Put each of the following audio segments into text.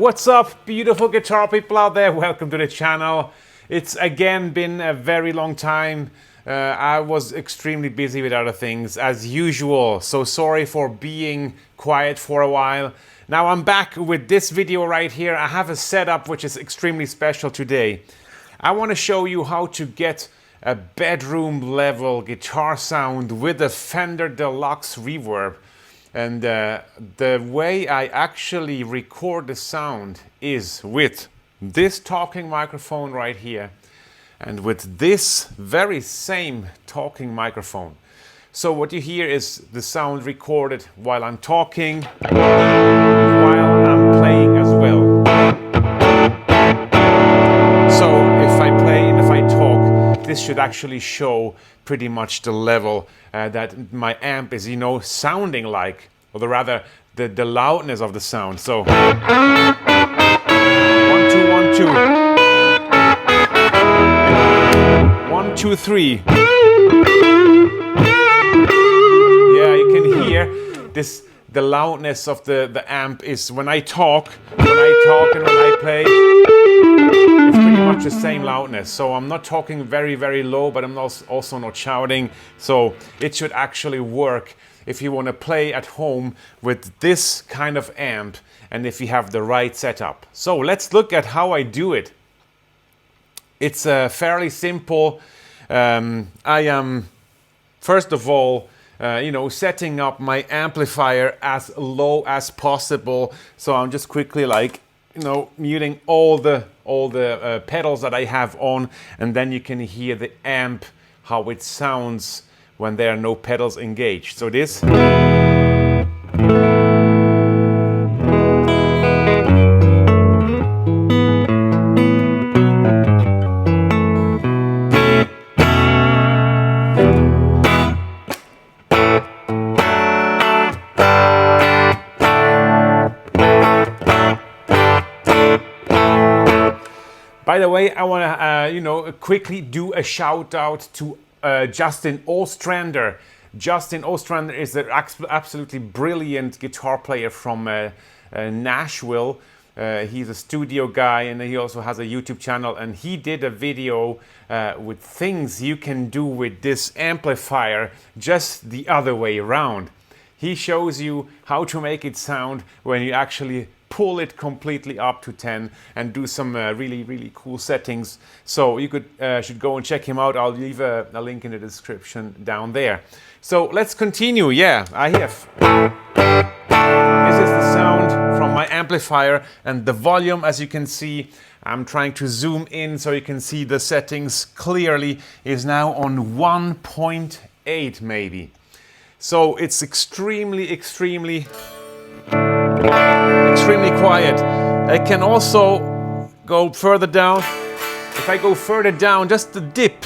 What's up, beautiful guitar people out there? Welcome to the channel. It's again been a very long time. I was extremely busy with other things as usual, so sorry for being quiet for a while. Now I'm back with this video right here. I have a setup which is extremely special today. I want to show you how to get a bedroom level guitar sound with a Fender Deluxe Reverb. And the way I actually record the sound is with this talking microphone right here and with this very same talking microphone. So what you hear is the sound recorded while I'm talking, while I'm playing as well. So if I play and if I talk, this should actually show pretty much the level that my amp is, sounding like, or rather the loudness of the sound. So 1, 2, 1, 2, 1, 2, 3. Yeah, you can hear this. The loudness of the amp is when I talk and when I play. It's pretty much the same loudness. So I'm not talking very, very low, but I'm also not shouting. So it should actually work if you want to play at home with this kind of amp and if you have the right setup. So let's look at how I do it. It's fairly simple. I am, first of all, setting up my amplifier as low as possible. So I'm just quickly muting all the pedals that I have on, and then you can hear the amp, how it sounds when there are no pedals engaged. So this. By the way, I want to, quickly do a shout out to Justin Ostrander. Justin Ostrander is an absolutely brilliant guitar player from Nashville. He's a studio guy and he also has a YouTube channel, and he did a video with things you can do with this amplifier just the other way around. He shows you how to make it sound when you actually pull it completely up to 10 and do some really, really cool settings. So you should go and check him out. I'll leave a link in the description down there. So let's continue. Yeah, I have. This is the sound from my amplifier, and the volume, as you can see, I'm trying to zoom in so you can see the settings clearly, is now on 1.8 maybe. So it's extremely quiet. I can also go further down. If I go further down, just the dip,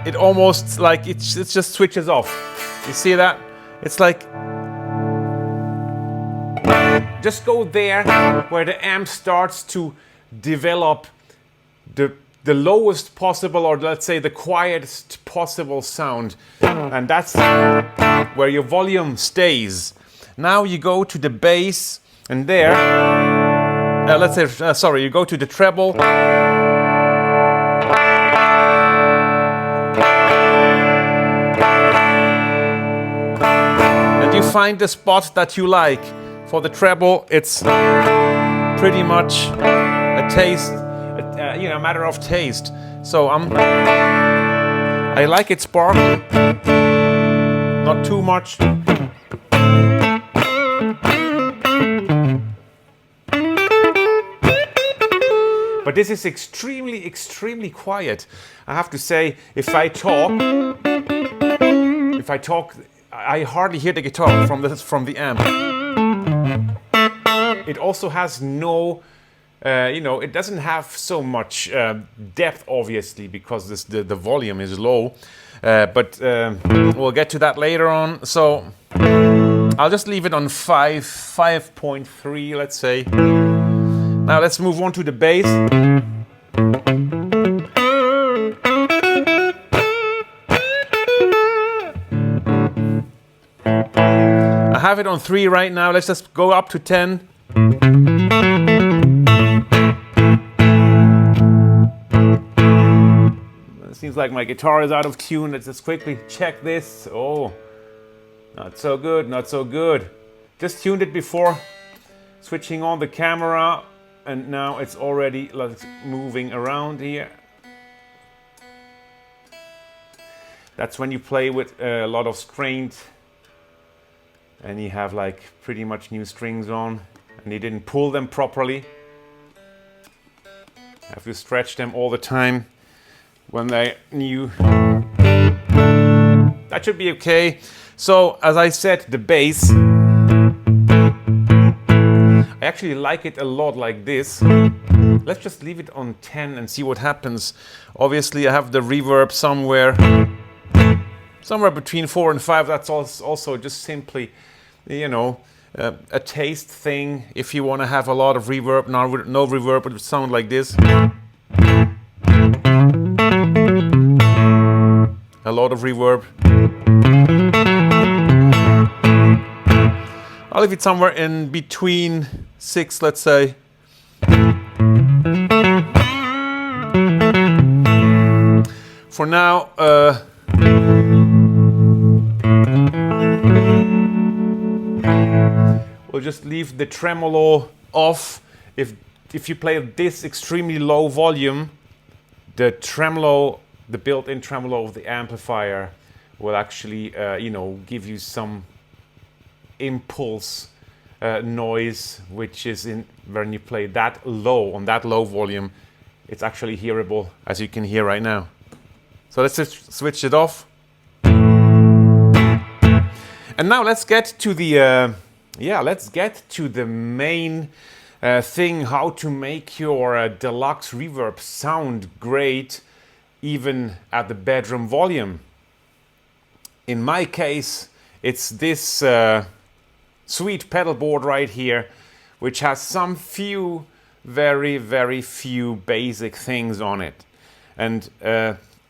it almost it just switches off. You see that? It's like, just go there where the amp starts to develop the lowest possible, or let's say the quietest possible sound, and that's where your volume stays. Now you go to the bass, and there, you go to the treble. And you find the spot that you like. For the treble, it's pretty much a taste, a matter of taste. So I like it sparkly, not too much. But this is extremely quiet. I have to say, if I talk, I hardly hear the guitar from the amp. It also has no, it doesn't have so much depth, obviously, because the volume is low. But we'll get to that later on. So I'll just leave it on 5.3, let's say. Now let's move on to the bass. I have it on 3 right now. Let's just go up to 10. It seems like my guitar is out of tune. Let's just quickly check this. Oh, not so good, not so good. Just tuned it before switching on the camera, and now it's already like moving around here. That's when you play with a lot of strings and you have like pretty much new strings on and you didn't pull them properly. Have to stretch them all the time when they're new. That should be okay. So as I said, the bass, I actually like it a lot like this. Let's just leave it on 10 and see what happens. Obviously I have the reverb somewhere between 4 and 5. That's also just simply, you know, a taste thing. If you want to have a lot of reverb, no reverb, it would sound like this. A lot of reverb. I'll leave it somewhere in between 6, let's say. For now, we'll just leave the tremolo off. If you play this extremely low volume, the tremolo, the built-in tremolo of the amplifier will actually, you know, give you some impulse noise, which is in when you play that low, on that low volume, it's actually hearable, as you can hear right now. So let's just switch it off. And now let's get to the main thing, how to make your deluxe reverb sound great even at the bedroom volume. In my case, it's this sweet pedal board right here, which has some few, very few basic things on it. And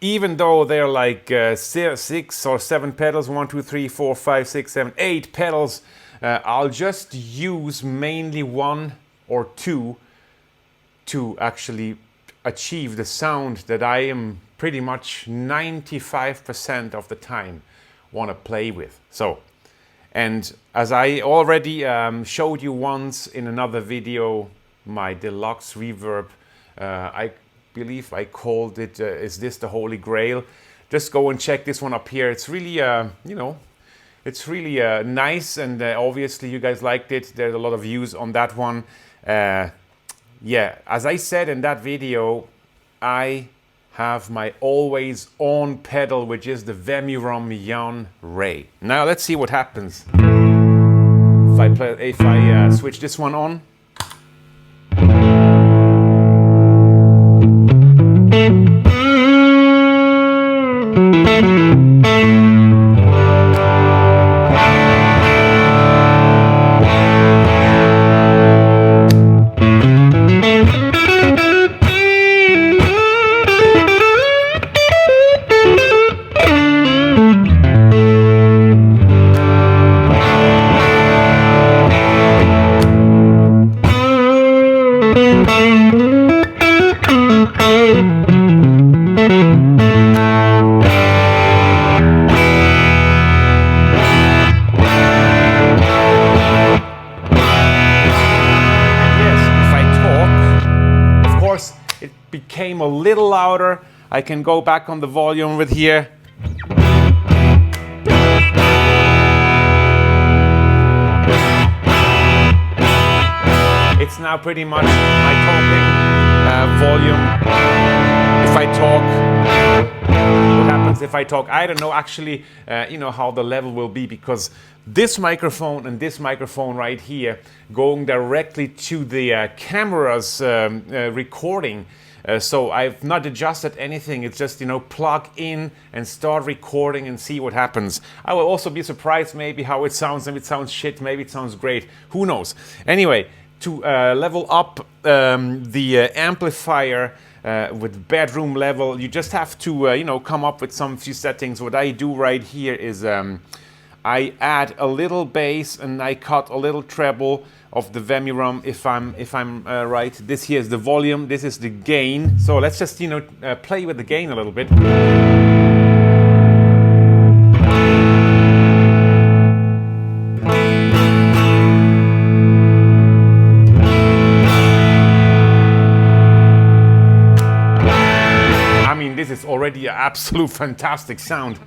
even though they're like 6 or 7 pedals, 1, 2, 3, 4, 5, 6, 7, 8 pedals, I'll just use mainly 1 or 2 to actually achieve the sound that I am pretty much 95% of the time want to play with. So, and as I already showed you once in another video, my deluxe reverb, I believe I called it, is this the Holy Grail? Just go and check this one up here. It's really, you know, it's really nice, and obviously you guys liked it. There's a lot of views on that one. Yeah, as I said in that video, I have my always on pedal, which is the Vemirom Jan Ray. Now let's see what happens if I switch this one on. Became a little louder. I can go back on the volume with here. It's now pretty much my talking volume. If I talk, what happens if I talk? I don't know actually, you know, how the level will be, because this microphone and this microphone right here going directly to the camera's recording. So I've not adjusted anything. It's just, you know, plug in and start recording and see what happens. I will also be surprised maybe how it sounds. Maybe it sounds shit, maybe it sounds great. Who knows? Anyway, to level up the amplifier with bedroom level, you just have to, you know, come up with some few settings. What I do right here is I add a little bass and I cut a little treble of the Vemirum if I'm right. This here is the volume, this is the gain. So let's just, you know, play with the gain a little bit. I mean, this is already an absolute fantastic sound.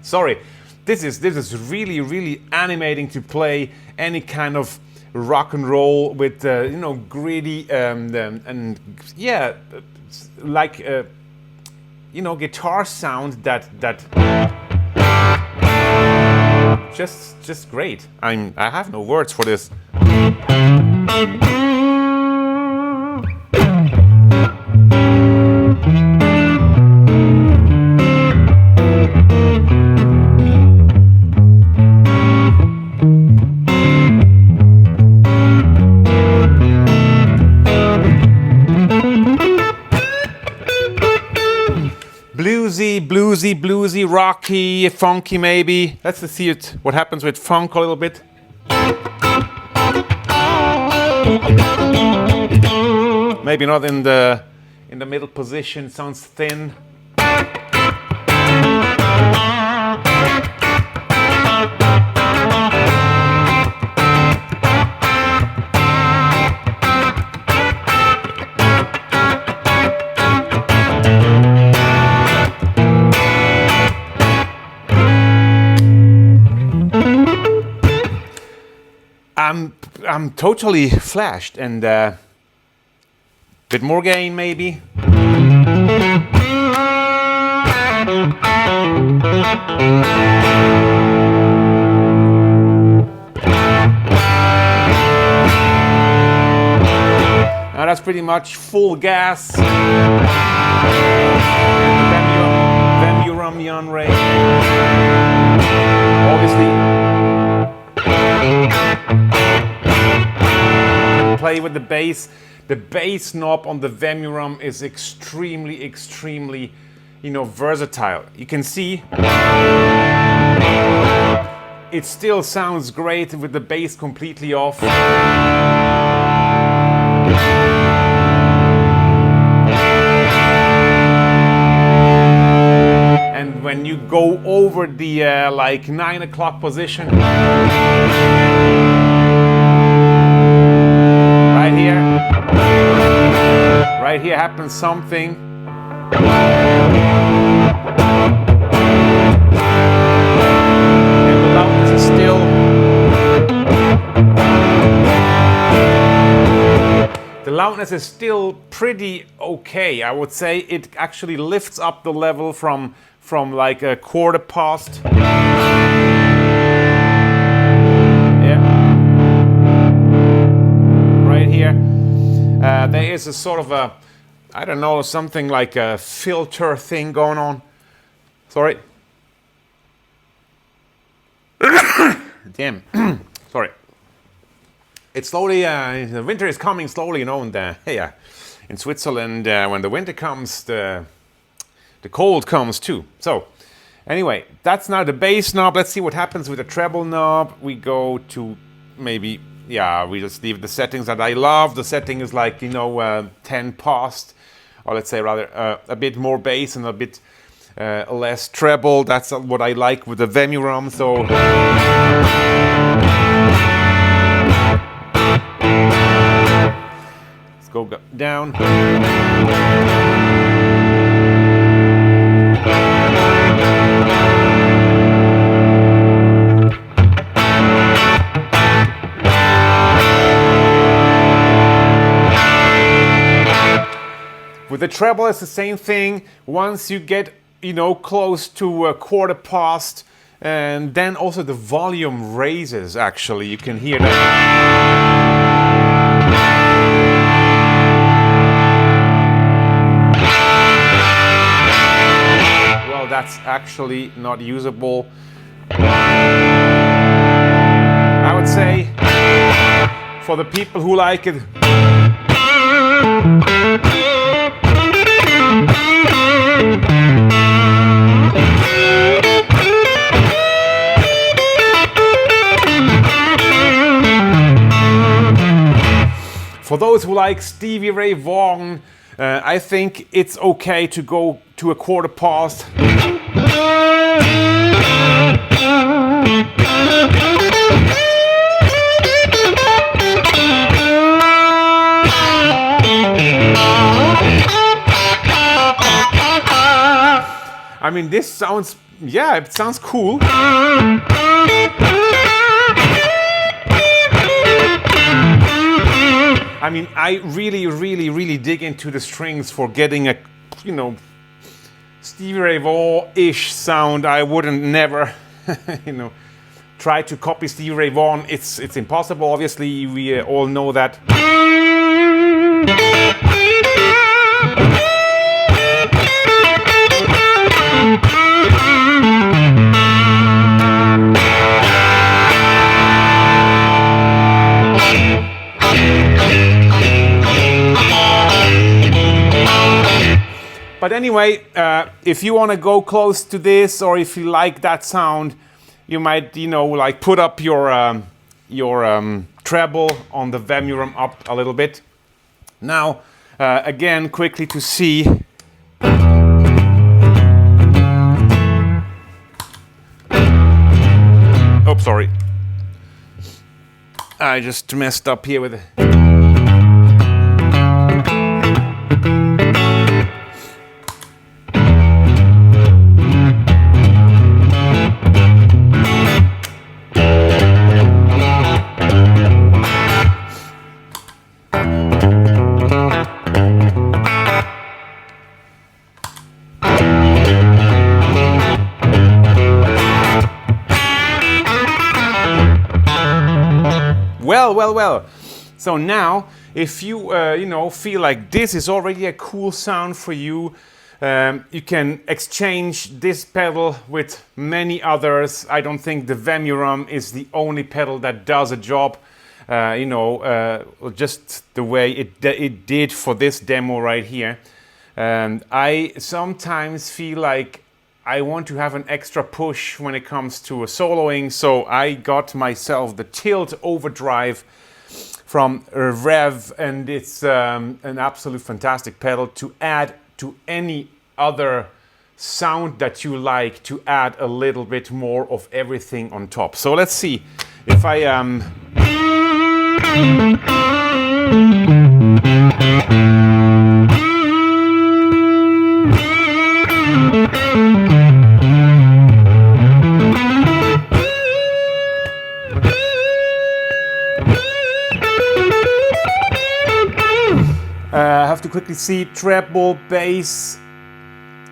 Sorry, this is really animating to play any kind of rock and roll with you know, gritty and yeah, like you know, guitar sound that just great. I have no words for this. Bluesy, rocky, funky maybe. Let's see what happens with funk a little bit. Maybe not in the middle position, sounds thin. I'm totally flashed, and bit more gain maybe. Now that's pretty much full gas. Vemirum Ray. Obviously. Play with the bass. The bass knob on the Vemirum is extremely, you know, versatile. You can see it still sounds great with the bass completely off. And when you go over the like 9 o'clock position, right here happens something. And the loudness is still. The loudness is still pretty okay. I would say it actually lifts up the level from like a quarter past. There is a sort of a, I don't know, something like a filter thing going on. Sorry. Damn. Sorry. It's slowly, the winter is coming slowly, you know, and yeah, in Switzerland, when the winter comes, the cold comes too. So, anyway, that's now the bass knob. Let's see what happens with the treble knob. We go to maybe, yeah, we just leave the settings that I love. The setting is like, you know, 10 past, or let's say rather a bit more bass and a bit less treble. That's what I like with the Vemirum. So let's go down. With the treble, it's the same thing. Once you get, you know, close to a quarter past, and then also the volume raises, actually. You can hear that. Well, that's actually not usable. I would say for the people who like it, for those who like Stevie Ray Vaughan, I think it's okay to go to a quarter past. I mean, this sounds, yeah, it sounds cool. I mean, I really dig into the strings for getting a, you know, Stevie Ray Vaughan-ish sound. I wouldn't never, you know, try to copy Stevie Ray Vaughan. It's impossible. Obviously, we all know that. But anyway, if you want to go close to this, or if you like that sound, you might, you know, like put up your treble on the Vemirum up a little bit. Now, again, quickly to see. Oh, sorry. I just messed up here with it. Well. So now, if you you know, feel like this is already a cool sound for you, you can exchange this pedal with many others. I don't think the Vemirum is the only pedal that does a job. You know, just the way it did for this demo right here. I sometimes feel like I want to have an extra push when it comes to a soloing, so I got myself the Tilt Overdrive from Rev, and it's an absolute fantastic pedal to add to any other sound that you like, to add a little bit more of everything on top. So let's see if I have to quickly see treble, bass,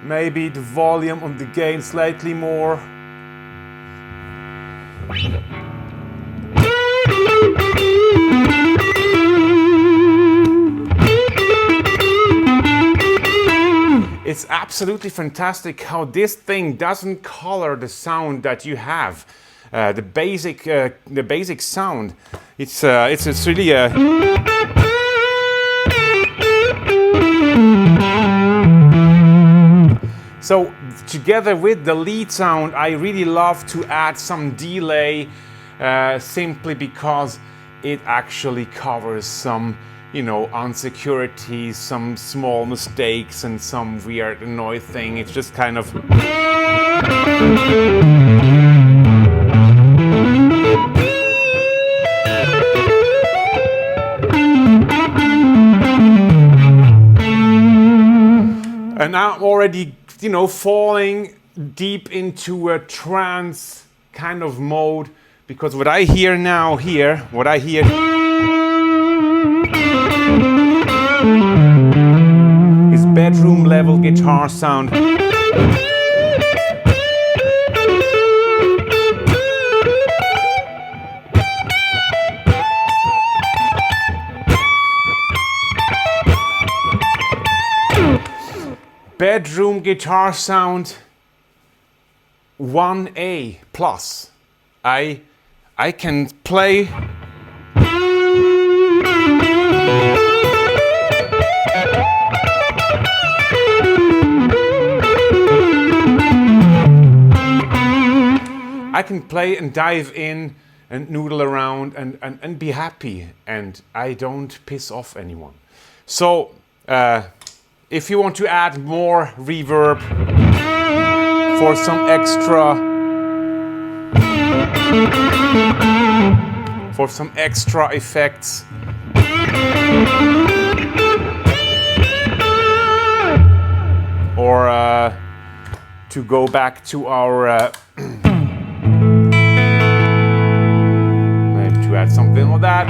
maybe the volume on the gain slightly more. It's absolutely fantastic how this thing doesn't color the sound that you have. The basic sound. It's really a. So together with the lead sound, I really love to add some delay, simply because it actually covers some, you know, insecurities, some small mistakes, and some weird noise thing. It's just kind of. And I'm already, you know, falling deep into a trance kind of mode, because what I hear now here, what I hear is bedroom level guitar sound. Bedroom guitar sound 1A plus. I can play and dive in and noodle around and be happy, and I don't piss off anyone. So if you want to add more reverb for some extra effects, or to go back to our maybe to add something like that.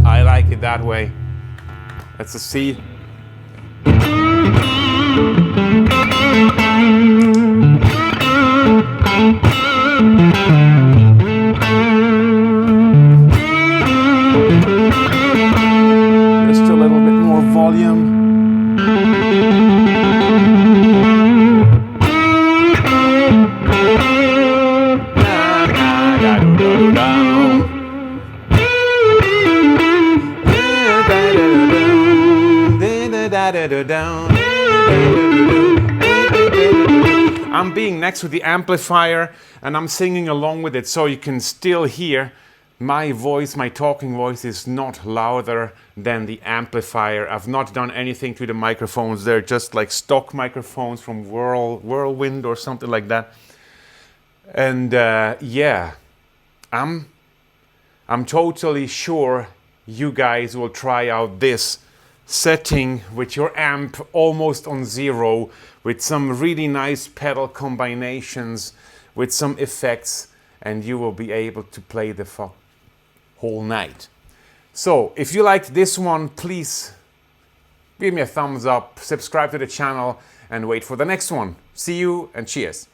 I like it that way. That's a C. Just a little bit more volume. I'm being next to the amplifier and I'm singing along with it, so you can still hear my voice. My talking voice is not louder than the amplifier. I've not done anything to the microphones. They're just like stock microphones from Whirlwind or something like that. And yeah, I'm totally sure you guys will try out this setting with your amp almost on zero, with some really nice pedal combinations, with some effects, and you will be able to play the whole night. So if you liked this one, please give me a thumbs up, subscribe to the channel, and wait for the next one. See you and cheers.